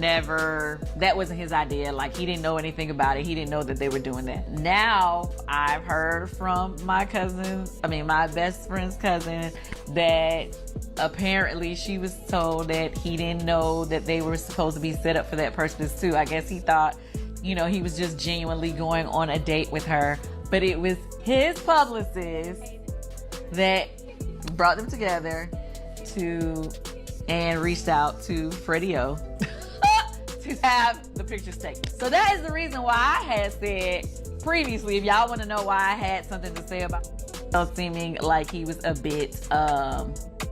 that wasn't his idea. Like, he didn't know anything about it. He didn't know that they were doing that. Now, I've heard from my best friend's cousin, that apparently she was told that he didn't know that they were supposed to be set up for that purpose too. I guess he thought, he was just genuinely going on a date with her, but it was his publicist that brought them together and reached out to Freddie O to have the pictures taken. So that is the reason why I had said previously, if y'all want to know why I had something to say about seeming like he was a bit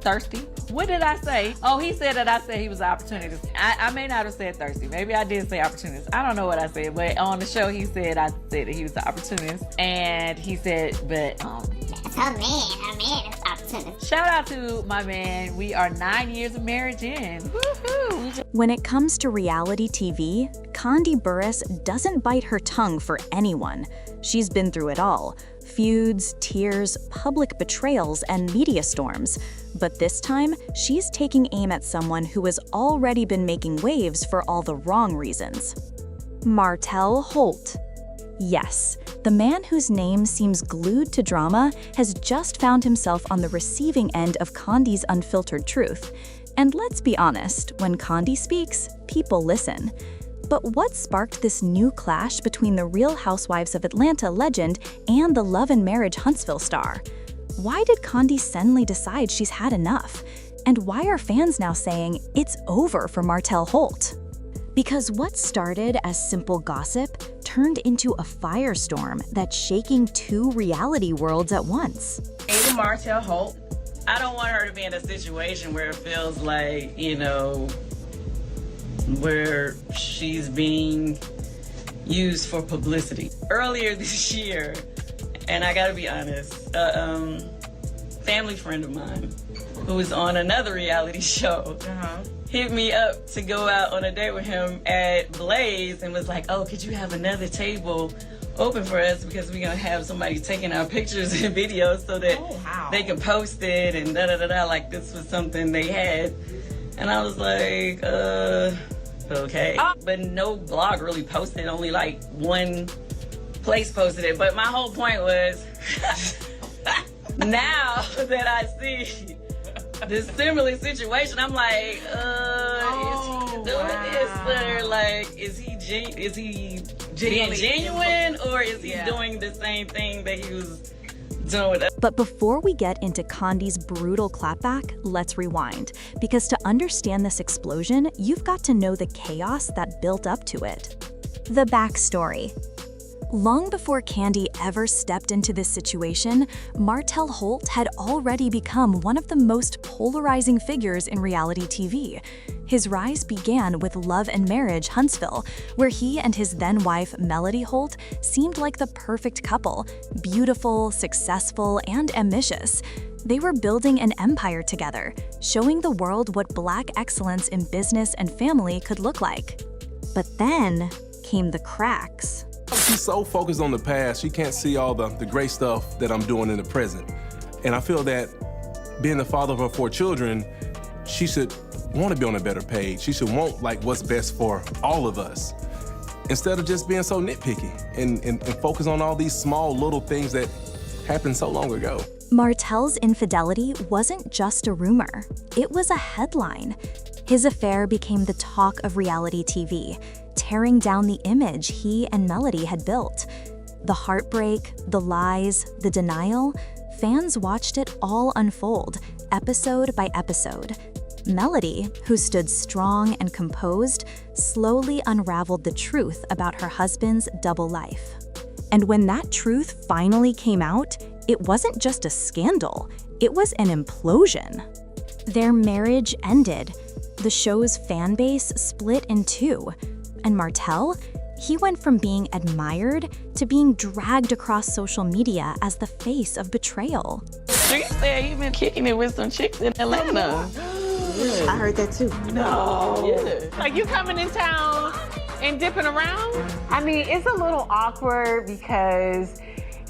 thirsty. What did I say? Oh, he said that I said he was an opportunist. I may not have said thirsty. Maybe I did say opportunist. I don't know what I said, but on the show he said I said that he was an opportunist, and he said, but that's her man is opportunist. Shout out to my man. We are 9 years of marriage in. Woohoo! When it comes to reality TV, Kandi Burruss doesn't bite her tongue for anyone. She's been through it all. Feuds, tears, public betrayals, and media storms. But this time, she's taking aim at someone who has already been making waves for all the wrong reasons. Martell Holt. Yes, the man whose name seems glued to drama has just found himself on the receiving end of Kandi's unfiltered truth. And let's be honest, when Kandi speaks, people listen. But what sparked this new clash between the Real Housewives of Atlanta legend and the Love and Marriage Huntsville star? Why did Kandi suddenly decide she's had enough? And why are fans now saying it's over for Martell Holt? Because what started as simple gossip turned into a firestorm that's shaking two reality worlds at once. Ada Martell Holt, I don't want her to be in a situation where it feels like, where she's being used for publicity. Earlier this year, and I gotta be honest, a family friend of mine who was on another reality show hit me up to go out on a date with him at Blaze and was like, oh, could you have another table open for us, because we're gonna have somebody taking our pictures and videos so that they can post it and da-da-da-da, like this was something they had. And I was like, okay. But no blog really posted, only like one place posted it. But my whole point was, now that I see this similar situation, I'm like, is he doing this? Or like, is he being genuine, or is he doing the same thing that he was doing with us? But before we get into Kandi's brutal clapback, let's rewind. Because to understand this explosion, you've got to know the chaos that built up to it. The backstory. Long before Kandi ever stepped into this situation, Martell Holt had already become one of the most polarizing figures in reality TV. His rise began with Love and Marriage Huntsville, where he and his then-wife Melody Holt seemed like the perfect couple, beautiful, successful, and ambitious. They were building an empire together, showing the world what Black excellence in business and family could look like. But then came the cracks. She's so focused on the past, she can't see all the great stuff that I'm doing in the present. And I feel that being the father of her 4 children, she should want to be on a better page. She should want what's best for all of us, instead of just being so nitpicky and focus on all these small little things that happened so long ago. Martell's infidelity wasn't just a rumor, it was a headline. His affair became the talk of reality TV, tearing down the image he and Melody had built. The heartbreak, the lies, the denial, fans watched it all unfold, episode by episode. Melody, who stood strong and composed, slowly unraveled the truth about her husband's double life. And when that truth finally came out, it wasn't just a scandal, it was an implosion. Their marriage ended. The show's fan base split in two. And Martell, he went from being admired to being dragged across social media as the face of betrayal. She said he been kicking it with some chicks in Atlanta. I heard that too. No. Yeah. Like, you coming in town and dipping around? I mean, it's a little awkward because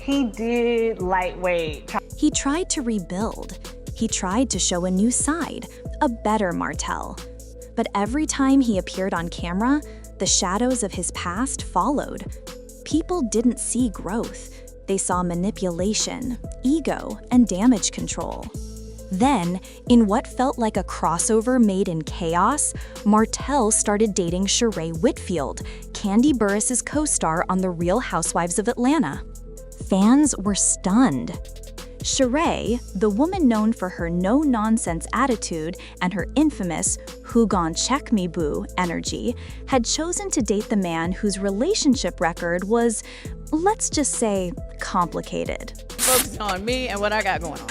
he did lightweight. He tried to rebuild. He tried to show a new side, a better Martell. But every time he appeared on camera, the shadows of his past followed. People didn't see growth. They saw manipulation, ego, and damage control. Then, in what felt like a crossover made in chaos, Martell started dating Sheree Whitfield, Kandi Burruss' co-star on The Real Housewives of Atlanta. Fans were stunned. Sheree, the woman known for her no-nonsense attitude and her infamous "who gon' check me boo" energy, had chosen to date the man whose relationship record was, let's just say, complicated. Focus on me and what I got going on.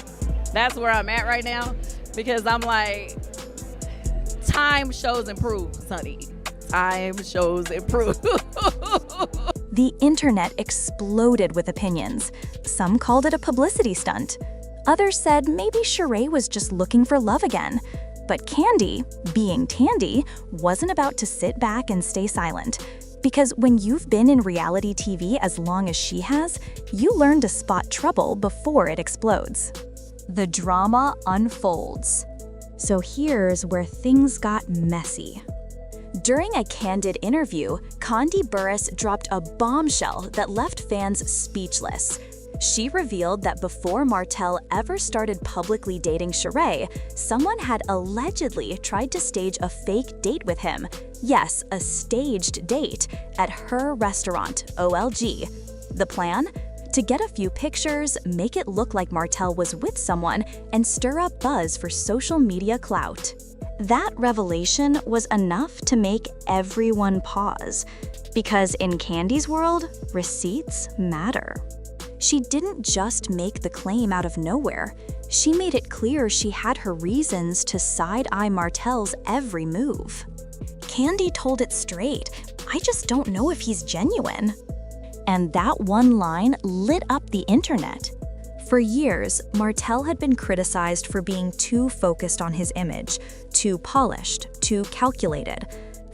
That's where I'm at right now, because I'm like, time shows improve, honey. Time shows improve. The internet exploded with opinions. Some called it a publicity stunt. Others said maybe Sheree was just looking for love again. But Kandi, being Tandy, wasn't about to sit back and stay silent. Because when you've been in reality TV as long as she has, you learn to spot trouble before it explodes. The drama unfolds. So here's where things got messy. During a candid interview, Kandi Burruss dropped a bombshell that left fans speechless. She revealed that before Martell ever started publicly dating Sheree, someone had allegedly tried to stage a fake date with him. Yes, a staged date at her restaurant, OLG. The plan? To get a few pictures, make it look like Martell was with someone, and stir up buzz for social media clout. That revelation was enough to make everyone pause, because in Kandi's world, receipts matter. She didn't just make the claim out of nowhere. She made it clear she had her reasons to side-eye Martell's every move. Kandi told it straight, "I just don't know if he's genuine." And that one line lit up the internet. For years, Martell had been criticized for being too focused on his image, too polished, too calculated.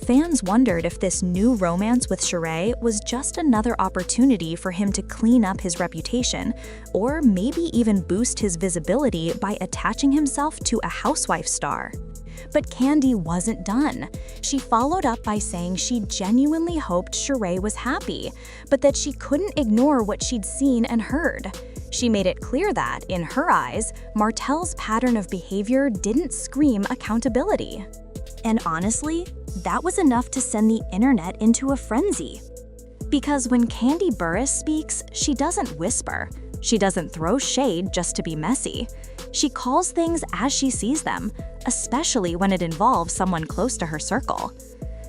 Fans wondered if this new romance with Sheree was just another opportunity for him to clean up his reputation, or maybe even boost his visibility by attaching himself to a housewife star. But Kandi wasn't done. She followed up by saying she genuinely hoped Sheree was happy, but that she couldn't ignore what she'd seen and heard. She made it clear that, in her eyes, Martell's pattern of behavior didn't scream accountability. And honestly, that was enough to send the internet into a frenzy. Because when Kandi Burruss speaks, she doesn't whisper. She doesn't throw shade just to be messy. She calls things as she sees them, especially when it involves someone close to her circle.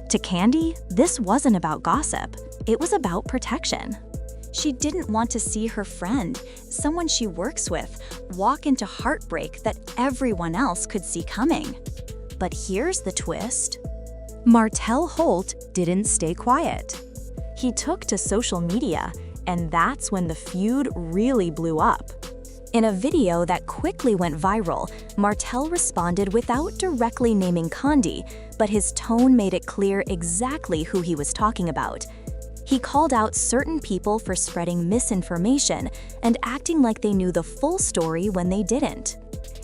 To Kandi, this wasn't about gossip. It was about protection. She didn't want to see her friend, someone she works with, walk into heartbreak that everyone else could see coming. But here's the twist. Martell Holt didn't stay quiet. He took to social media, and that's when the feud really blew up. In a video that quickly went viral, Martell responded without directly naming Kandi, but his tone made it clear exactly who he was talking about. He called out certain people for spreading misinformation and acting like they knew the full story when they didn't.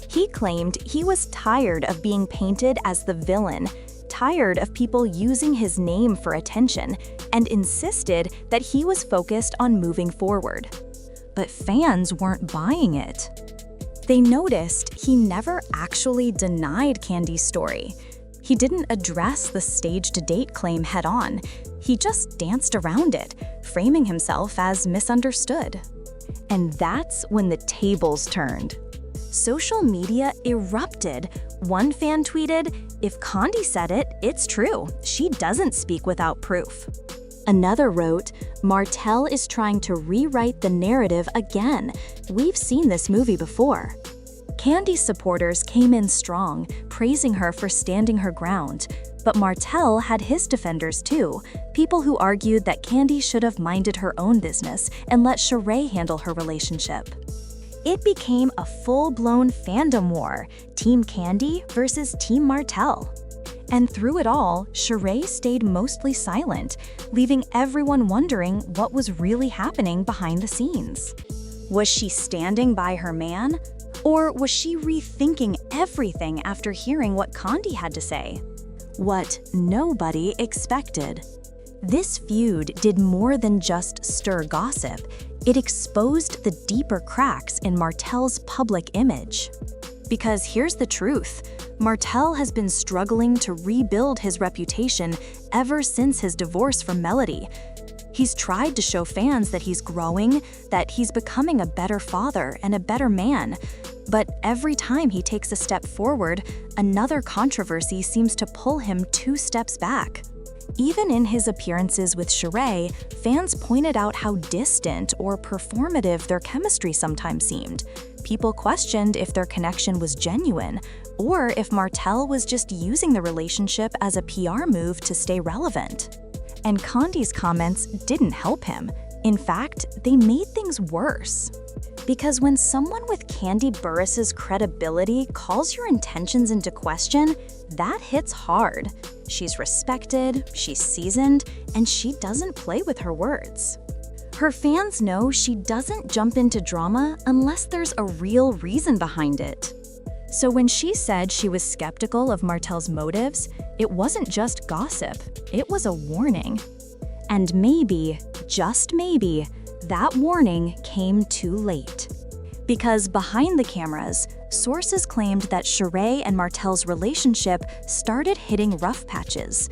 He claimed he was tired of being painted as the villain, tired of people using his name for attention, and insisted that he was focused on moving forward. But fans weren't buying it. They noticed he never actually denied Kandi's story. He didn't address the staged date claim head-on. He just danced around it, framing himself as misunderstood. And that's when the tables turned. Social media erupted. One fan tweeted, "If Kandi said it, it's true. She doesn't speak without proof." Another wrote, "Martell is trying to rewrite the narrative again. We've seen this movie before." Kandi's supporters came in strong, praising her for standing her ground. But Martell had his defenders too, people who argued that Kandi should have minded her own business and let Sheree handle her relationship. It became a full-blown fandom war, Team Kandi versus Team Martell. And through it all, Sheree stayed mostly silent, leaving everyone wondering what was really happening behind the scenes. Was she standing by her man? Or was she rethinking everything after hearing what Kandi had to say? What nobody expected. This feud did more than just stir gossip. It exposed the deeper cracks in Martell's public image. Because here's the truth, Martell has been struggling to rebuild his reputation ever since his divorce from Melody. He's tried to show fans that he's growing, that he's becoming a better father and a better man. But every time he takes a step forward, another controversy seems to pull him 2 steps back. Even in his appearances with rhoa, fans pointed out how distant or performative their chemistry sometimes seemed. People questioned if their connection was genuine, or if Martell was just using the relationship as a PR move to stay relevant. And Kandi's comments didn't help him. In fact, they made things worse. Because when someone with Kandi Burruss's credibility calls your intentions into question, that hits hard. She's respected, she's seasoned, and she doesn't play with her words. Her fans know she doesn't jump into drama unless there's a real reason behind it. So when she said she was skeptical of Martell's motives, it wasn't just gossip, it was a warning. And maybe, just maybe, that warning came too late. Because behind the cameras, sources claimed that rhoa and Martell's relationship started hitting rough patches.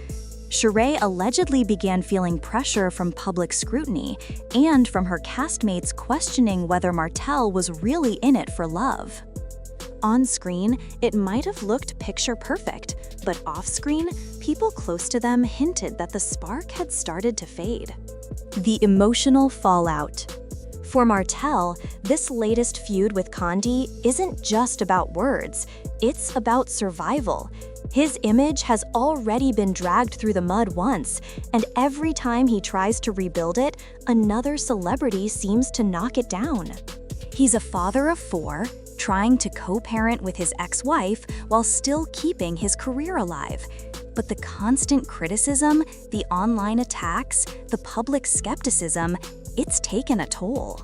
rhoa allegedly began feeling pressure from public scrutiny and from her castmates questioning whether Martell was really in it for love. On screen, it might have looked picture perfect, but off screen, people close to them hinted that the spark had started to fade. The emotional fallout. For Martell, this latest feud with Kandi isn't just about words, it's about survival. His image has already been dragged through the mud once, and every time he tries to rebuild it, another celebrity seems to knock it down. He's a father of 4, trying to co-parent with his ex-wife while still keeping his career alive. But the constant criticism, the online attacks, the public skepticism, it's taken a toll.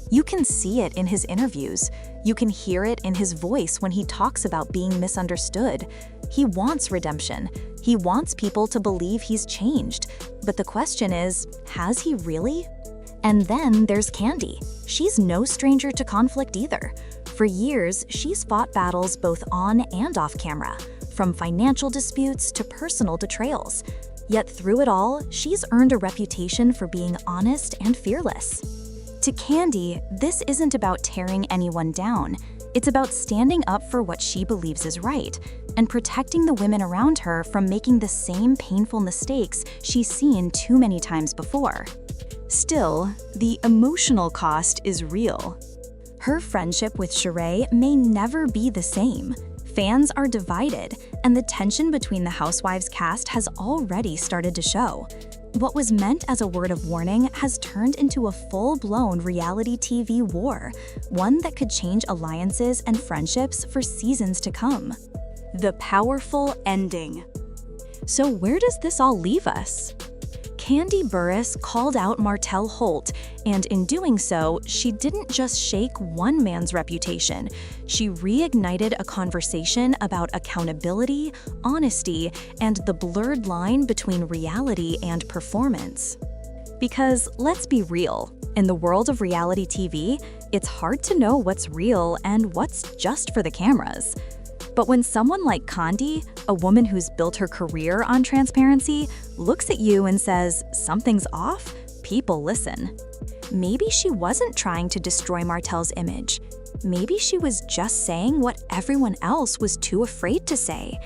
You can see it in his interviews. You can hear it in his voice when he talks about being misunderstood. He wants redemption. He wants people to believe he's changed. But the question is, has he really? And then there's Kandi. She's no stranger to conflict either. For years, she's fought battles both on and off camera, from financial disputes to personal betrayals. Yet through it all, she's earned a reputation for being honest and fearless. To Kandi, this isn't about tearing anyone down. It's about standing up for what she believes is right and protecting the women around her from making the same painful mistakes she's seen too many times before. Still, the emotional cost is real. Her friendship with rhoa may never be the same. Fans are divided, and the tension between the Housewives cast has already started to show. What was meant as a word of warning has turned into a full-blown reality TV war, one that could change alliances and friendships for seasons to come. The powerful ending. So where does this all leave us? Kandi Burruss called out Martell Holt, and in doing so, she didn't just shake one man's reputation. She reignited a conversation about accountability, honesty, and the blurred line between reality and performance. Because let's be real, in the world of reality TV, it's hard to know what's real and what's just for the cameras. But when someone like Kandi, a woman who's built her career on transparency, looks at you and says, something's off, people listen. Maybe she wasn't trying to destroy Martell's image. Maybe she was just saying what everyone else was too afraid to say.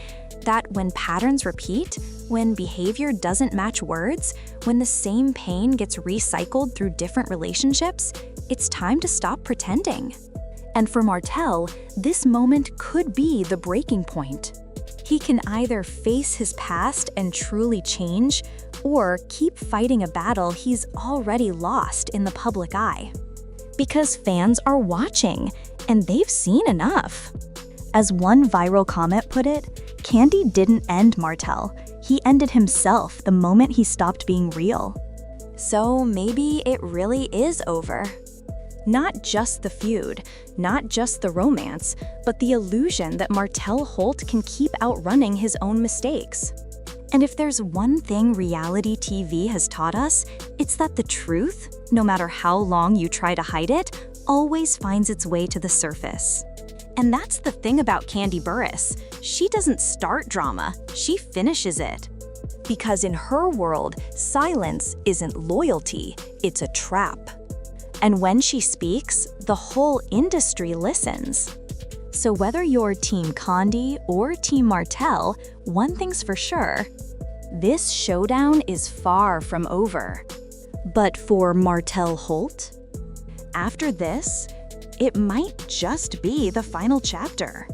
That when patterns repeat, when behavior doesn't match words, when the same pain gets recycled through different relationships, it's time to stop pretending. And for Martell, this moment could be the breaking point. He can either face his past and truly change, or keep fighting a battle he's already lost in the public eye. Because fans are watching, and they've seen enough. As one viral comment put it, Kandi didn't end Martell. He ended himself the moment he stopped being real. So maybe it really is over. Not just the feud, not just the romance, but the illusion that Martell Holt can keep outrunning his own mistakes. And if there's one thing reality TV has taught us, it's that the truth, no matter how long you try to hide it, always finds its way to the surface. And that's the thing about Kandi Burruss. She doesn't start drama, she finishes it. Because in her world, silence isn't loyalty, it's a trap. And when she speaks, the whole industry listens. So whether you're Team Kandi or Team Martell, one thing's for sure, this showdown is far from over. But for Martell Holt, after this, it might just be the final chapter.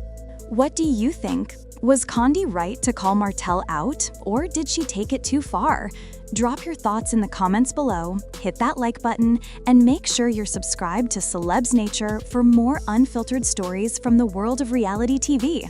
What do you think? Was Kandi right to call Martell out, or did she take it too far? Drop your thoughts in the comments below, hit that like button, and make sure you're subscribed to Celebs Nature for more unfiltered stories from the world of reality TV.